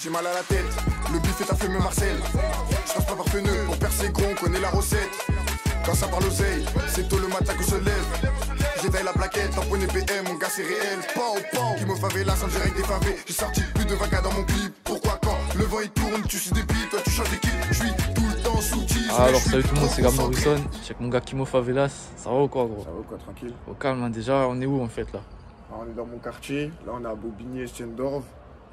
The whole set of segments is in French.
J'ai mal à la tête, le bif est à fumée Marcel. Je passe pas par pneu pour percer gros, on connaît la recette. Quand ça parle oseille, c'est tôt le matin que je lève. J'éteins la plaquette, tamponné PM, mon gars c'est réel. Pau, qui me favela sans direct des favés. J'ai sorti plus de vaca dans mon clip. Pourquoi quand le vent il tourne, tu suis des billes, toi tu changes d'équipe. Je suis tout le temps sous tige. Alors salut tout le monde, c'est Gab Morrison. Check mon gars Kimo Favelas. Ça va ou quoi gros? Ça va quoi, tranquille? Au calme, hein. Déjà on est où en fait là? Alors, on est dans mon quartier, là on est à Bobigny, Estienne-d'Orve.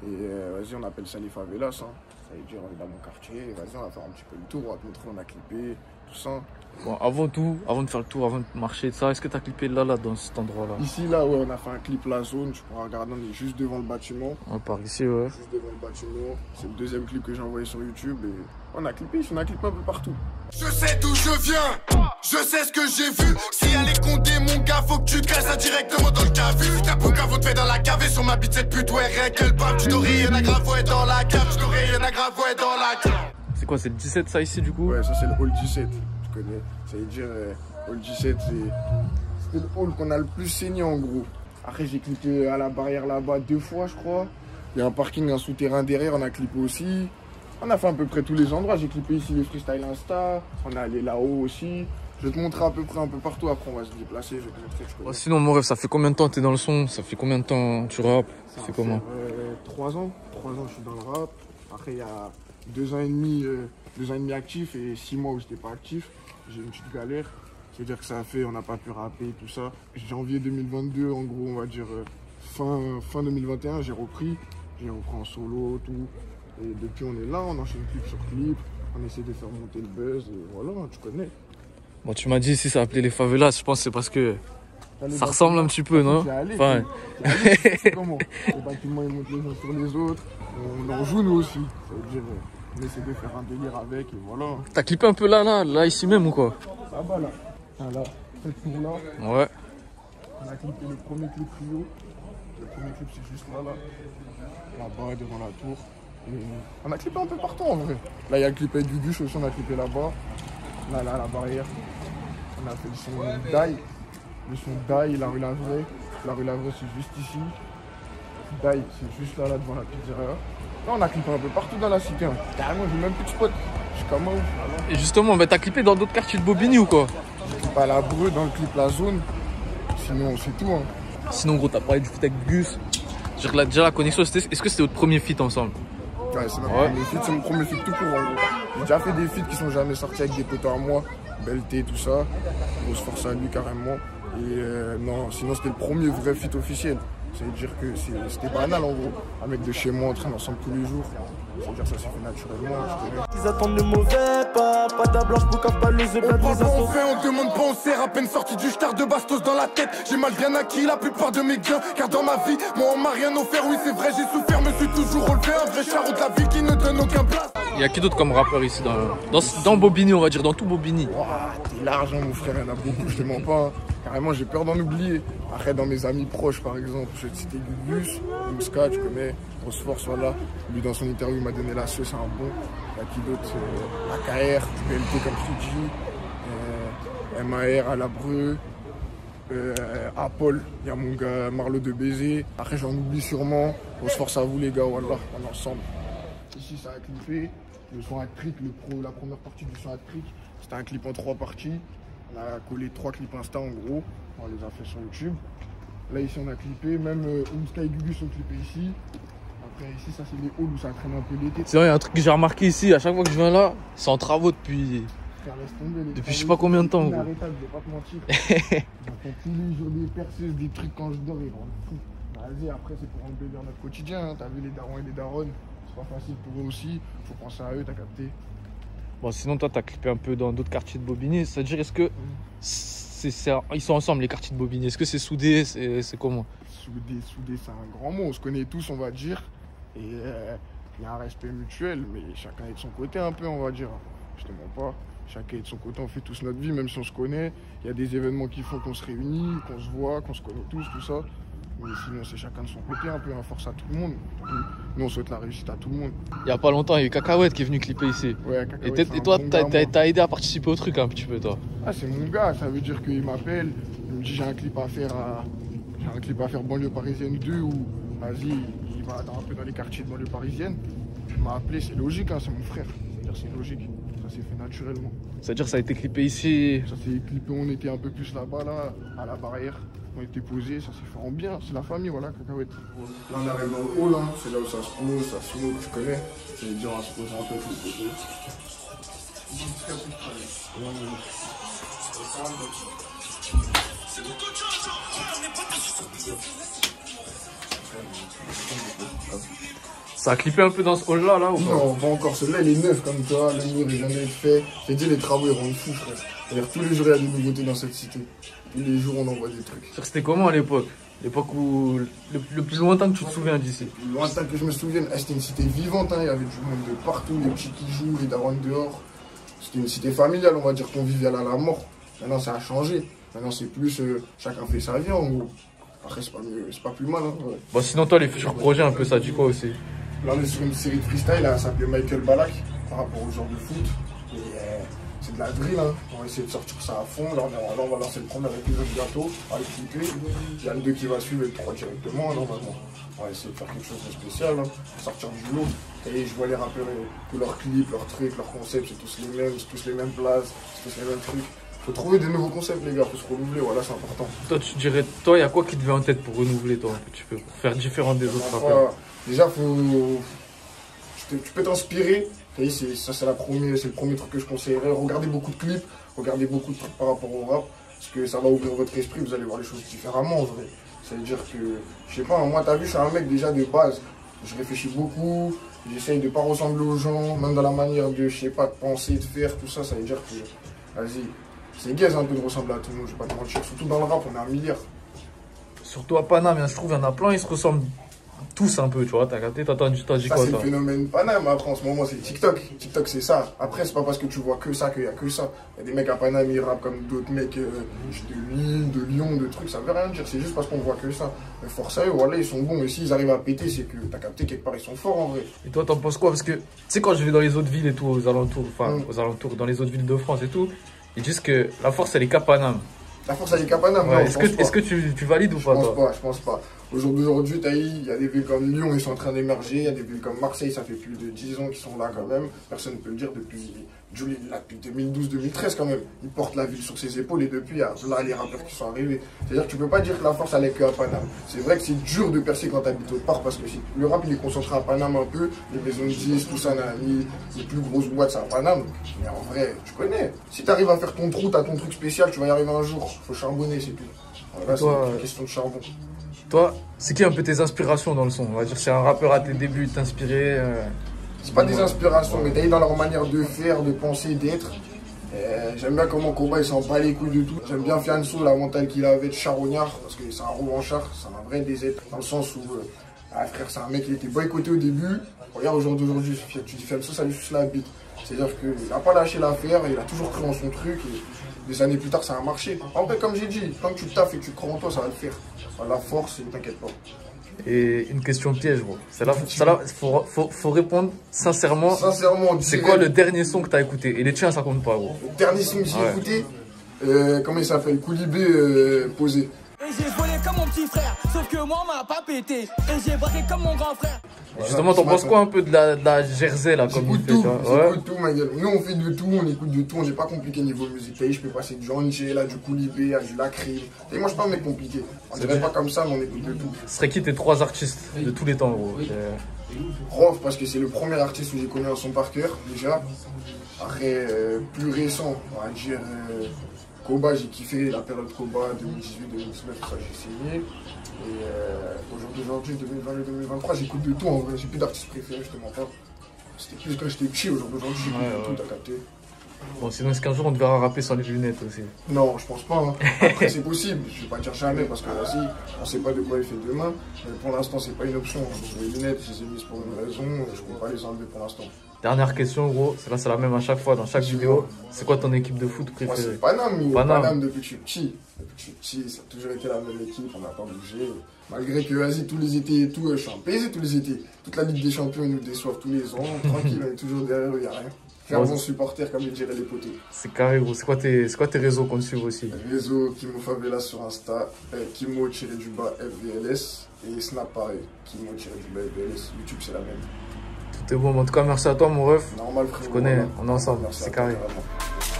Et vas-y, on appelle ça les favelas. Hein. Ça veut dire on est dans mon quartier, vas-y, on va faire un petit peu le tour, on va te montrer, on a clippé, tout ça. Bon, avant tout, avant de faire le tour, avant de marcher, ça, est-ce que tu as clippé là, dans cet endroit-là? Ici, là, ouais, on a fait un clip la zone, tu pourras regarder, on est juste devant le bâtiment. Ouais, par ici, ouais. Juste devant le bâtiment, c'est le deuxième clip que j'ai envoyé sur YouTube et on a clippé un peu partout. Je sais d'où je viens, je sais ce que j'ai vu. Si elle est condé, mon gars, faut que tu te casses ça directement dans le cavu. Ta bouca vaut te fait dans la cave et sur ma bite cette pute, ouais, rien qu'elle parle. Tu t'aurais rien à grave, dans la cave, tu t'aurais rien à grave, dans la cave. C'est quoi, c'est le 17 ça ici du coup? Ouais, ça c'est le hall 17, tu connais. Ça veut dire, hall 17, c'est le hall qu'on a le plus saigné en gros. Après, j'ai clippé à la barrière là-bas 2 fois, je crois. Il y a un parking, un souterrain derrière, on a clippé aussi. On a fait à peu près tous les endroits. J'ai clippé ici les freestyle Insta. On est allé là-haut aussi. Je vais te montrer à peu près un peu partout. Après, on va se déplacer. Je vais te montrer. Oh, sinon, mon rêve, ça fait combien de temps t'es dans le son? Ça fait combien de temps tu rappes? Ça fait comment? 3 ans. 3 ans, je suis dans le rap. Après, il y a 2 ans et demi actif et 6 mois où j'étais pas actif. J'ai une petite galère. C'est-à-dire que ça a fait, on n'a pas pu rapper, tout ça. Janvier 2022, en gros, on va dire fin 2021, j'ai repris en solo, tout. Et depuis, on est là, on enchaîne clip sur clip, on essaie de faire monter le buzz, et voilà, tu connais. Bon, tu m'as dit ici ça s'appelait les favelas, je pense que c'est parce que ça ressemble un petit peu, non? Enfin... C'est comment? Les bâtiments, ils montent les uns sur les autres, on en joue nous aussi. Ça veut dire, on essaie de faire un délire avec, et voilà. T'as clippé un peu là, ici même ou quoi? Là-bas, là. Là, cette tour-là. Ouais. On a clippé le premier clip Rio. Le premier clip, c'est juste là. Là-bas, devant la tour. Et on a clippé un peu partout en vrai. Là, il y a le clip avec Gugus aussi, on a clippé là-bas. Là, la barrière. On a fait le son Dai. Le son Dai, la rue Lavray. La rue Lavray, c'est juste ici. Dai, c'est juste là devant la pizzeria. Là, on a clippé un peu partout dans la cité. Hein. Carrément, j'ai même plus de spot. Je suis comme un ouf. Et justement, bah, t'as clippé dans d'autres quartiers de Bobigny ou quoi? J'ai clippé à la Breu dans le clip La Zone. Sinon, c'est tout. Hein. Sinon, gros, t'as parlé du feat avec Gus. Déjà, la connexion, est-ce que c'était votre premier feat ensemble? Ouais, c'est mon premier feat tout court en gros. J'ai déjà fait des feats qui sont jamais sortis avec des potos à moi, Belté, tout ça. Grosse force à lui carrément. Et non, sinon c'était le premier vrai feat officiel. Ça veut dire que c'était banal en gros. Un mec de chez moi, on traîne ensemble tous les jours. C'est-à-dire ça s'est fait naturellement. Ils attendent le mauvais pas d'ablanche pour qu'à pas les ébats des On fait, on demande pas, on sert à peine sorti du star de bastos dans la tête. J'ai mal bien acquis la plupart de mes gains, car dans ma vie, moi on m'a rien offert. Oui c'est vrai, j'ai souffert, me suis toujours relevé. Un vrai charreau de la ville qui ne donne aucun place. Il y a qui d'autre comme rappeur ici dans Bobigny, on va dire, dans tout Bobigny? T'es large hein, mon frère, il y en a beaucoup, je te mens pas. Hein. Carrément, j'ai peur d'en oublier. Après, dans mes amis proches, par exemple, je vais te citer Gugus, Mouska, tu connais, grosse force, voilà. Lui, dans son interview, il m'a donné la sauce, c'est un bon. Il y a qui d'autre? AKR, BLT comme Fiji, MAR à la Breu, Apple, il y a mon gars Marlo de Baiser. Après, j'en oublie sûrement. Grosse force à vous, les gars, voilà, on est ensemble. Ici, ça a clippé. Le son Actric, la première partie du son Actric, c'était un clip en 3 parties. On a collé 3 clips Insta en gros, on les a fait sur YouTube. Là ici on a clippé, même Umska et Gugus sont clippés ici. Après ici ça c'est les halls où ça traîne un peu l'été. C'est vrai, il y a un truc que j'ai remarqué ici, à chaque fois que je viens là, c'est en travaux depuis... Frère, laisse tomber, depuis je sais pas combien de temps. C'est inarrêtable, je vais pas te mentir. J'entends tous les jours des perceuses, des trucs quand je dors, ils rendent fou. Vas-y, après c'est pour enlever dans notre quotidien, hein. T'as vu les darons et les daronnes, c'est pas facile pour eux aussi, faut penser à eux, t'as capté. Bon, sinon, toi, t'as clippé un peu dans d'autres quartiers de Bobigny. C'est-à-dire, est-ce que ils sont ensemble, les quartiers de Bobigny? Est-ce que c'est soudé? C'est comment? Soudé, c'est un grand mot. On se connaît tous, on va dire. Et il y a un respect mutuel, mais chacun est de son côté un peu, on va dire. Je te mens pas. Chacun est de son côté, on fait tous notre vie, même si on se connaît. Il y a des événements qui font qu'on se réunit, qu'on se voit, qu'on se connaît tous, tout ça. Mais sinon, c'est chacun de son côté un peu, hein, force à tout le monde. Nous, on souhaite la réussite à tout le monde. Il y a pas longtemps, il y a eu Cacahuète qui est venu clipper ici. Ouais, Cacahuète, et toi, t'as aidé à participer au truc un petit peu, toi? Ah, c'est mon gars, ça veut dire qu'il m'appelle, il me dit j'ai un clip à faire banlieue parisienne 2 où, vas-y, il va un peu dans les quartiers de banlieue parisienne. Il m'a appelé, c'est logique, hein, c'est mon frère. C'est-à-dire c'est logique. Ça s'est fait naturellement. C'est-à-dire ça a été clippé ici. Ça s'est clippé, on était un peu plus là-bas, là, à la barrière. On était posés, ça s'est fait en bien. C'est la famille, voilà, cacahuète. Là, on arrive dans le hall, hein. C'est là où ça se pose, ça smoke, tu connais. C'est dire, on va se poser un peu plus de côté. Ça a clippé un peu dans ce hall-là, là, ou pas? Non, pas encore. Celui-là, il est neuf comme toi. Le mur est jamais fait. J'ai dit, les travaux, ils rendent fou, frère. C'est-à-dire, tous les jours, il y a des nouveautés dans cette cité. Tous les jours, on envoie des trucs. C'était comment à l'époque? L'époque où. Le plus lointain que tu te souviens d'ici? Le plus lointain que je me souvienne, c'était une cité vivante. Hein. Il y avait du monde de partout, les petits qui jouent, les darons dehors. C'était une cité familiale, on va dire, conviviale à la mort. Maintenant, ça a changé. Maintenant, c'est plus chacun fait sa vie, en gros. Après, c'est pas mieux, c'est pas plus mal. Hein, ouais. Bon, sinon, toi, les futurs projets, un peu, ça dit quoi aussi? Là, on est sur une série de freestyle, ça s'appelait Michael Ballack, par rapport au genre de foot. Et c'est de la drill, hein. On va essayer de sortir ça à fond. Là, on va lancer le premier épisode bientôt, à l'équipé. Il y a le 2 qui va suivre et le 3 directement, normalement. On va essayer de faire quelque chose de spécial, hein, sortir du lot. Et je vois les rappeurs, tous leurs clips, leurs trucs, leurs concepts, c'est tous les mêmes, c'est tous les mêmes places, c'est tous les mêmes trucs. Faut trouver des nouveaux concepts, les gars, faut se renouveler, voilà, c'est important. Toi, tu dirais, toi, il y a quoi qui te vient en tête pour renouveler, toi, un petit peu, pour faire différent des autres rappeurs? Déjà, tu peux t'inspirer. Ça, c'est le premier truc que je conseillerais. Regardez beaucoup de clips, regardez beaucoup de trucs par rapport au rap, parce que ça va ouvrir votre esprit, vous allez voir les choses différemment, en vrai. Ça veut dire que, je sais pas, moi, t'as vu, je suis un mec déjà de base. Je réfléchis beaucoup, j'essaye de pas ressembler aux gens, même dans la manière de, je sais pas, de penser, de faire, tout ça. Ça veut dire que, vas-y, c'est gaze un peu de ressembler à tout le monde, je vais pas te mentir. Surtout dans le rap, on est 1 milliard. Surtout à Paname, je trouve, il y en a plein, ils se ressemblent tous un peu, tu vois, t'as capté, t'as dit quoi, ça, c'est le phénomène Paname. Après, en ce moment, c'est TikTok. TikTok, c'est ça. Après, c'est pas parce que tu vois que ça qu'il y a que ça. Il y a des mecs à Paname, ils rappent comme d'autres mecs de Lille, de Lyon, de trucs, ça veut rien dire. C'est juste parce qu'on voit que ça. Mais force à eux, voilà, ils sont bons. Et s'ils arrivent à péter, c'est que t'as capté quelque part, ils sont forts en vrai. Et toi, t'en penses quoi? Parce que, tu sais, quand je vais dans les autres villes et tout, aux alentours, dans les autres villes de France et tout, ils disent que la force, elle est qu'à Paname. La force, elle est qu'à Paname, ouais, est-ce que tu valides ou pas, toi? Je pense pas. Au jour d'aujourd'hui, il y a des villes comme Lyon, ils sont en train d'émerger. Il y a des villes comme Marseille, ça fait plus de 10 ans qu'ils sont là quand même. Personne ne peut le dire depuis 2012-2013 quand même. Ils portent la ville sur ses épaules et depuis, il y a là les rappeurs qui sont arrivés. C'est-à-dire que tu peux pas dire que la force, elle est qu'à Paname. C'est vrai que c'est dur de percer quand tu habites autre part parce que le rap, il est concentré à Paname un peu. Les maisons de 10, tout ça, les plus grosses boîtes, c'est à Paname. Mais en vrai, tu connais. Si tu arrives à faire ton trou, tu as ton truc spécial, tu vas y arriver un jour. Faut charbonner, c'est tout. Voilà, c'est une question de charbon. Toi, c'est qui un peu tes inspirations dans le son? On va dire c'est un rappeur à tes débuts, t'inspirer C'est pas des inspirations, mais t'as dans leur manière de faire, de penser, d'être. J'aime bien comment Koba il s'en bat les couilles de tout. J'aime bien Fianso, la mentale qu'il avait de charognard, parce que c'est un revanchard, c'est un vrai DZ. Dans le sens où, frère, c'est un mec qui était boycotté au début. Regarde aujourd'hui, tu dis Fianso, ça lui suce la bite. C'est-à-dire qu'il n'a pas lâché l'affaire, il a toujours cru en son truc. Et des années plus tard, ça a marché. En fait, comme j'ai dit, tant que tu taffes et que tu crois en toi, ça va le faire. La force, ne t'inquiète pas. Et une question piège, gros. Celle-là, faut répondre sincèrement. C'est quoi le dernier son que t'as écouté? Et les tiens, ça compte pas, gros. Le dernier son que j'ai écouté, comment il s'appelle? Koulibé posé. Et j'ai volé comme mon petit frère, sauf que moi on m'a pas pété. Et j'ai braqué comme mon grand frère. Voilà, justement, t'en penses quoi un peu de la Jersey là, comme il fait, tu vois? J'écoute tout, ma gueule. Nous on fait de tout, on écoute de tout, on n'est pas compliqué niveau musique. Je peux passer du Angel, à du Koulibé, à du Lacrim. Et moi je suis pas un mec compliqué. On dirait pas comme ça, mais on écoute de tout. Ce serait qui tes 3 artistes de tous les temps, gros? Rof, parce que c'est le premier artiste où j'ai connu un son par cœur, déjà. Après, plus récent, on va dire. Koba, j'ai kiffé la période Koba 2018-2019, ça j'ai signé. Et aujourd'hui, 2020-2023, j'écoute de tout en vrai. J'ai plus d'artistes préférés, je te mens pas. C'était plus quand j'étais petit, aujourd'hui j'écoute de tout, t'as capté. Bon, sinon, est-ce qu'un jour on te verra rapper sans les lunettes aussi? Non, je pense pas. Hein. Après, c'est possible. Je vais pas dire jamais parce que vas-y, on sait pas de quoi il fait demain. Mais pour l'instant, c'est pas une option. Les lunettes, je les ai mises pour une raison et je peux pas les enlever pour l'instant. Dernière question, gros. Celle-là, c'est la même à chaque fois, dans chaque vidéo. C'est quoi ton équipe de foot préférée? Moi, c'est Paname. Paname depuis que je suis petit. Depuis que je suis petit, ça a toujours été la même équipe. On n'a pas bougé. Malgré que, vas-y, tous les étés et tout, je suis en PSG tous les étés. Toute la Ligue des Champions, ils nous déçoivent tous les ans. Tranquille, on est toujours derrière eux, il n'y a rien. Faire bon supporter, comme ils diraient les potés. C'est carré, gros. C'est quoi tes réseaux qu'on te suit aussi? Réseau Kimo Favela sur Insta, Kimo-FVLS et Snap pareil, Kimo-FVLS. YouTube, c'est la même. C'est bon, en tout cas, merci à toi, mon ref. Normal, frère. Tu connais, on est ensemble, c'est carré.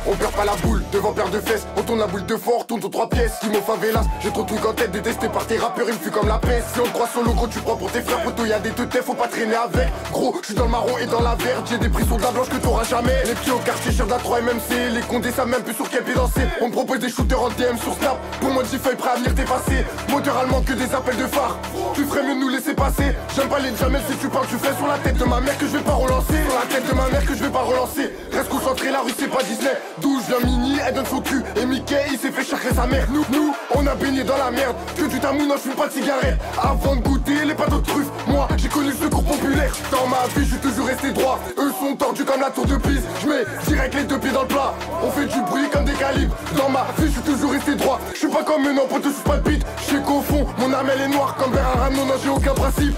On perd pas la boule devant paire de fesses. On tourne la boule de fort, tourne aux 3 pièces. Timo favelas, j'ai trop de trucs en tête. Détesté par tes rappeurs, il me fuit comme la peste. Si on te croit solo, gros, tu prends pour tes frères. Poto, y'a des teutets, faut pas traîner avec. Gros, je suis dans le marron et dans la verte. J'ai des prisons de la blanche que t'auras jamais. Les petits au quartier, cher d'un 3 MMC. Les condés savent même plus sur quel pied danser. On me propose des shooters en DM sur Snap. Pour moi, j'y fais prêt à venir t'effacer. Moteur allemand que des appels de phare. Tu ferais mieux de nous laisser passer. J'aime pas les jamels, si tu parles, tu fais sur la tête de ma mère que je vais pas relancer. Sur la tête de ma mère que je vais pas relancer. Reste concentré, la rue c'est pas Disney. D'où je viens, Mini, elle donne son cul. Et Mickey, il s'est fait charrer sa mère. Nous, on a baigné dans la merde. Que du tamoun, non, je fume pas de cigarette. Avant de goûter les pâteaux de truffes, moi j'ai connu le secours populaire. Dans ma vie, je suis toujours resté droit. Eux sont tordus comme la tour de Pise. Je mets direct les 2 pieds dans le plat. On fait du bruit comme des calibres. Dans ma vie, je suis toujours resté droit. Je suis pas comme eux, non, pote, je suis pas de bite. Je sais qu'au fond, mon âme elle est noire. Comme Berarano, non, j'ai aucun principe.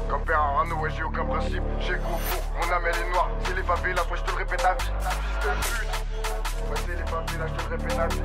Comme Berarano, ouais, j'ai aucun principe. J'ai qu'au fond, mon âme elle est noire. C'est les favelas, moi je te le répète à vie. Fils de pute. Ouais, c'est les favelas, je te le répète à vie.